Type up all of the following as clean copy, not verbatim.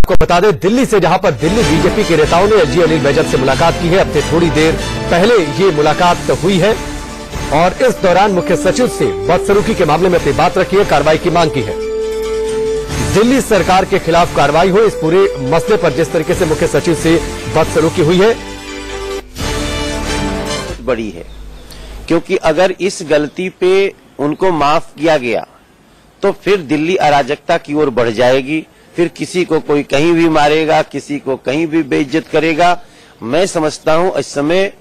आपको बता दें, दिल्ली से जहां पर दिल्ली बीजेपी के नेताओं ने एलजी अनिल बैजल से मुलाकात की है। अब से थोड़ी देर पहले ये मुलाकात हुई है और इस दौरान मुख्य सचिव से बदसलूकी के मामले में अपनी बात रखी है, कार्रवाई की मांग की है। दिल्ली सरकार के खिलाफ कार्रवाई हो, इस पूरे मसले पर जिस तरीके से मुख्य सचिव से बदसलूकी हुई है बड़ी है, क्योंकि अगर इस गलती पे उनको माफ किया गया तो फिर दिल्ली अराजकता की ओर बढ़ जाएगी। फिर किसी को कोई कहीं भी मारेगा, किसी को कहीं भी बेइज्जत करेगा। मैं समझता हूं इस समय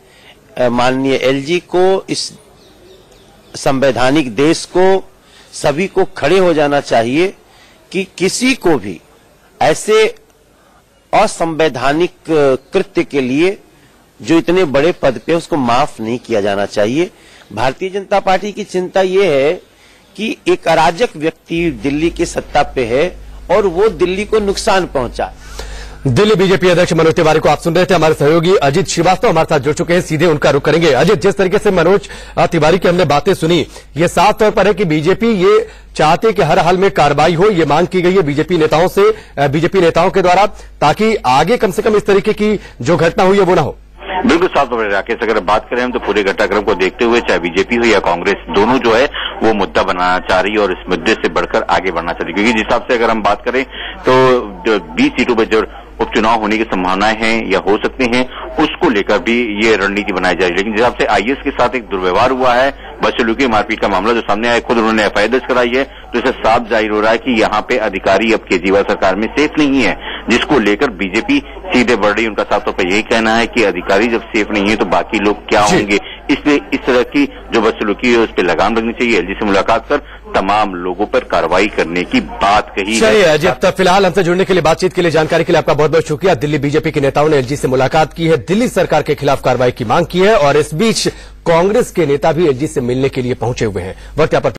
माननीय एलजी को, इस संवैधानिक देश को, सभी को खड़े हो जाना चाहिए कि किसी को भी ऐसे असंवैधानिक कृत्य के लिए जो इतने बड़े पद पे उसको माफ नहीं किया जाना चाहिए। भारतीय जनता पार्टी की चिंता ये है कि एक अराजक व्यक्ति दिल्ली की सत्ता पे है और वो दिल्ली को नुकसान पहुंचा। दिल्ली बीजेपी अध्यक्ष मनोज तिवारी को आप सुन रहे थे। हमारे सहयोगी अजित श्रीवास्तव हमारे साथ जुड़ चुके हैं, सीधे उनका रुख करेंगे। अजित, जिस तरीके से मनोज तिवारी की हमने बातें सुनी, ये साफ तौर पर है कि बीजेपी ये चाहते कि हर हाल में कार्रवाई हो, ये मांग की गई है बीजेपी नेताओं से, बीजेपी नेताओं के द्वारा, ताकि आगे कम से कम इस तरीके की जो घटना हुई है वो ना हो। बिल्कुल साफ तौर पर राकेश, अगर बात करें हम तो पूरे घटनाक्रम को देखते हुए चाहे बीजेपी हो या कांग्रेस, दोनों जो है वो मुद्दा बनाना चाह रही है और इस मुद्दे से बढ़कर आगे बढ़ना चाह रही है। क्योंकि जिस हिसाब से अगर हम बात करें तो 20 सीटों पर जो उपचुनाव होने की संभावनाएं हैं या हो सकती हैं, उसको लेकर भी ये रणनीति बनाई जा रही है। लेकिन जिस हिसाब से आईएएस के साथ एक दुर्व्यवहार हुआ है, बदसलूकी मारपीट का मामला जो सामने आया, खुद उन्होंने एफआईआर दर्ज कराई है, तो इससे साफ जाहिर हो रहा है कि यहाँ पे अधिकारी अब केजरीवाल सरकार में सेफ नहीं है, जिसको लेकर बीजेपी सीधे बढ़ रही है। उनका साफ तौर पर यही कहना है कि अधिकारी जब सेफ नहीं है तो बाकी लोग क्या होंगे। इसलिए इस तरह की जो बदसलूकी है उस पर लगाम लगनी चाहिए। एलजी से मुलाकात कर तमाम लोगों पर कार्रवाई करने की बात कही है। अजित, फिलहाल हमसे जुड़ने के लिए, बातचीत के लिए, जानकारी के लिए आपका बहुत बहुत शुक्रिया। दिल्ली बीजेपी के नेताओं ने एलजी से मुलाकात की है, दिल्ली सरकार के खिलाफ कार्रवाई की मांग की है और इस बीच कांग्रेस के नेता भी एलजी से मिलने के लिए पहुंचे हुए हैं। वक्त यहाँ पर